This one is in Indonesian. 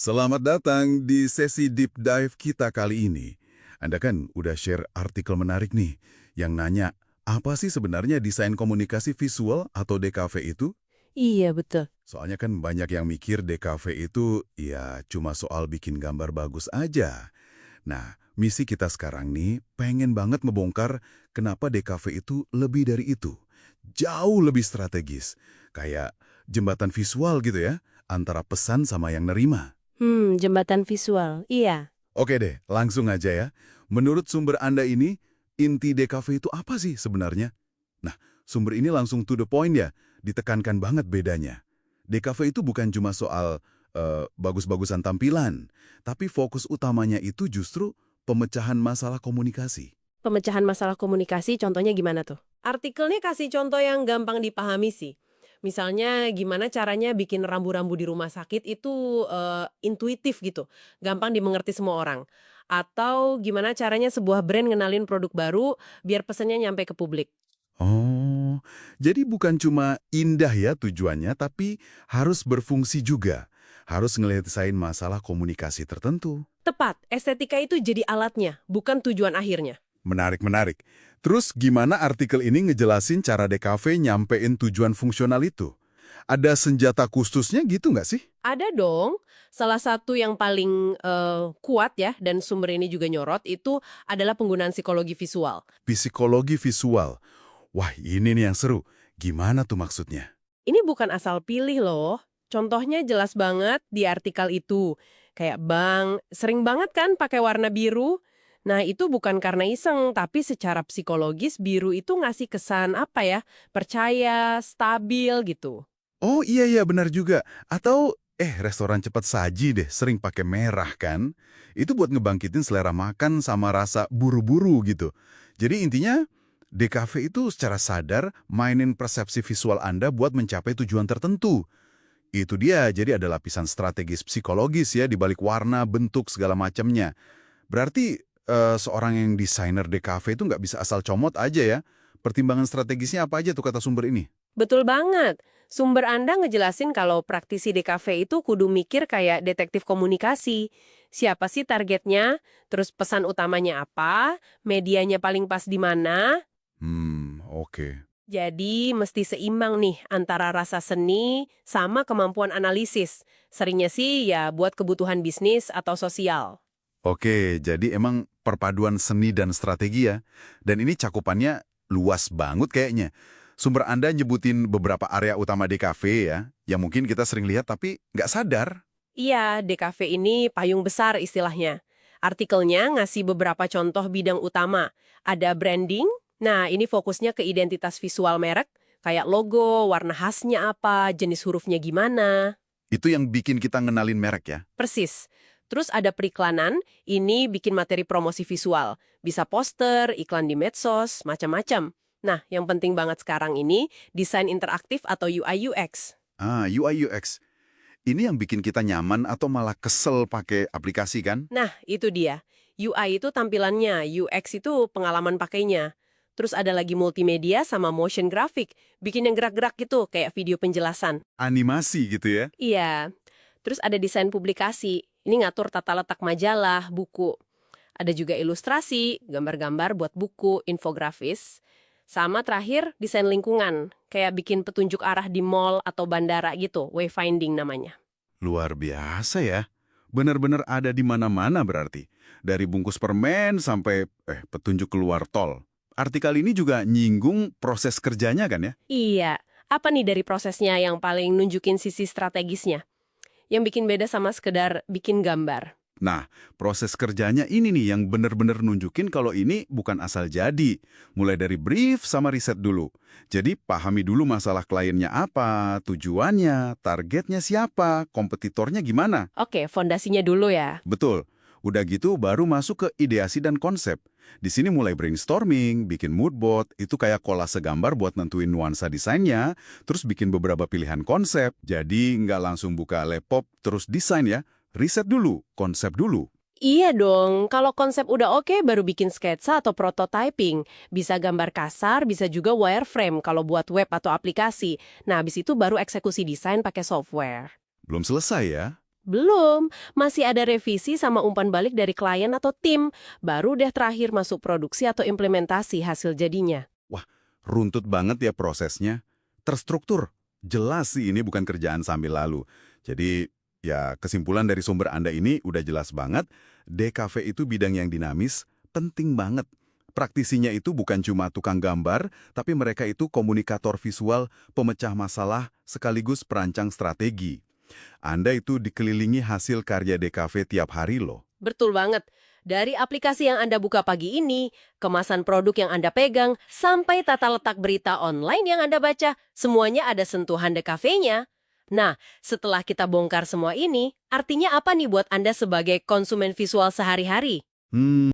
Selamat datang di sesi deep dive kita kali ini. Anda kan udah share artikel menarik nih, yang nanya, apa sih sebenarnya desain komunikasi visual atau DKV itu? Iya, betul. Soalnya kan banyak yang mikir DKV itu ya cuma soal bikin gambar bagus aja. Nah, misi kita sekarang nih pengen banget ngebongkar kenapa DKV itu lebih dari itu. Jauh lebih strategis. Kayak jembatan visual gitu ya, antara pesan sama yang nerima. Jembatan visual. Iya. Oke deh, langsung aja ya. Menurut sumber Anda ini, inti DKV itu apa sih sebenarnya? Nah, sumber ini langsung to the point ya, ditekankan banget bedanya. DKV itu bukan cuma soal bagus-bagusan tampilan, tapi fokus utamanya itu justru pemecahan masalah komunikasi. Pemecahan masalah komunikasi contohnya gimana tuh? Artikelnya kasih contoh yang gampang dipahami sih. Misalnya gimana caranya bikin rambu-rambu di rumah sakit itu intuitif gitu, gampang dimengerti semua orang. Atau gimana caranya sebuah brand ngenalin produk baru biar pesannya nyampe ke publik. Oh, jadi bukan cuma indah ya tujuannya, tapi harus berfungsi juga. Harus ngelesain masalah komunikasi tertentu. Tepat, estetika itu jadi alatnya, bukan tujuan akhirnya. Menarik, menarik. Terus gimana artikel ini ngejelasin cara DKV nyampein tujuan fungsional itu? Ada senjata khususnya gitu nggak sih? Ada dong. Salah satu yang paling kuat ya, dan sumber ini juga nyorot, itu adalah penggunaan psikologi visual. Psikologi visual. Wah, ini nih yang seru. Gimana tuh maksudnya? Ini bukan asal pilih loh. Contohnya jelas banget di artikel itu. Kayak bank, sering banget kan pakai warna biru? Nah, itu bukan karena iseng, tapi secara psikologis biru itu ngasih kesan apa ya? Percaya, stabil gitu. Oh iya benar juga. Atau restoran cepat saji deh sering pakai merah kan? Itu buat ngebangkitin selera makan sama rasa buru-buru gitu. Jadi intinya DKV itu secara sadar mainin persepsi visual Anda buat mencapai tujuan tertentu. Itu dia, jadi ada lapisan strategis psikologis ya di balik warna, bentuk, segala macamnya. Berarti seorang yang desainer DKV itu nggak bisa asal comot aja ya. Pertimbangan strategisnya apa aja tuh kata sumber ini? Betul banget. Sumber Anda ngejelasin kalau praktisi DKV itu kudu mikir kayak detektif komunikasi. Siapa sih targetnya? Terus pesan utamanya apa? Medianya paling pas di mana? Oke. Jadi mesti seimbang nih antara rasa seni sama kemampuan analisis. Seringnya sih ya buat kebutuhan bisnis atau sosial. Oke, jadi emang perpaduan seni dan strategi ya. Dan ini cakupannya luas banget kayaknya. Sumber Anda nyebutin beberapa area utama DKV ya, yang mungkin kita sering lihat tapi nggak sadar. Iya, DKV ini payung besar istilahnya. Artikelnya ngasih beberapa contoh bidang utama. Ada branding, nah ini fokusnya ke identitas visual merek, kayak logo, warna khasnya apa, jenis hurufnya gimana. Itu yang bikin kita ngenalin merek ya. Persis. Terus ada periklanan, ini bikin materi promosi visual. Bisa poster, iklan di medsos, macam-macam. Nah, yang penting banget sekarang ini, desain interaktif atau UI UX. UI UX. Ini yang bikin kita nyaman atau malah kesel pakai aplikasi kan? Nah, itu dia. UI itu tampilannya, UX itu pengalaman pakainya. Terus ada lagi multimedia sama motion graphic, bikin yang gerak-gerak gitu, kayak video penjelasan. Animasi gitu ya. Iya. Terus ada desain publikasi, ini ngatur tata letak majalah, buku. Ada juga ilustrasi, gambar-gambar buat buku, infografis. Sama terakhir, desain lingkungan, kayak bikin petunjuk arah di mall atau bandara gitu, wayfinding namanya. Luar biasa ya. Benar-benar ada di mana-mana berarti. Dari bungkus permen sampai petunjuk keluar tol. Artikel ini juga nyinggung proses kerjanya kan ya? Iya, apa nih dari prosesnya yang paling nunjukin sisi strategisnya? Yang bikin beda sama sekedar bikin gambar. Nah, proses kerjanya ini nih yang benar-benar nunjukin kalau ini bukan asal jadi. Mulai dari brief sama riset dulu. Jadi pahami dulu masalah kliennya apa, tujuannya, targetnya siapa, kompetitornya gimana. Oke, fondasinya dulu ya. Betul. Udah gitu baru masuk ke ideasi dan konsep. Di sini mulai brainstorming, bikin mood board, itu kayak kolase gambar buat nentuin nuansa desainnya, terus bikin beberapa pilihan konsep. Jadi nggak langsung buka laptop terus desain ya. Riset dulu, konsep dulu. Iya dong, kalau konsep udah oke baru bikin sketsa atau prototyping. Bisa gambar kasar, bisa juga wireframe kalau buat web atau aplikasi. Nah, habis itu baru eksekusi desain pakai software. Belum selesai ya. Belum, masih ada revisi sama umpan balik dari klien atau tim. Baru deh terakhir masuk produksi atau implementasi hasil jadinya. Wah, runtut banget ya prosesnya. Terstruktur. Jelas sih ini bukan kerjaan sambil lalu. Jadi, ya kesimpulan dari sumber Anda ini udah jelas banget. DKV itu bidang yang dinamis, penting banget. Praktisinya itu bukan cuma tukang gambar, tapi mereka itu komunikator visual, pemecah masalah, sekaligus perancang strategi. Anda itu dikelilingi hasil karya DKV tiap hari loh. Betul banget. Dari aplikasi yang Anda buka pagi ini, kemasan produk yang Anda pegang, sampai tata letak berita online yang Anda baca, semuanya ada sentuhan DKV-nya. Nah, setelah kita bongkar semua ini, artinya apa nih buat Anda sebagai konsumen visual sehari-hari? Hmm,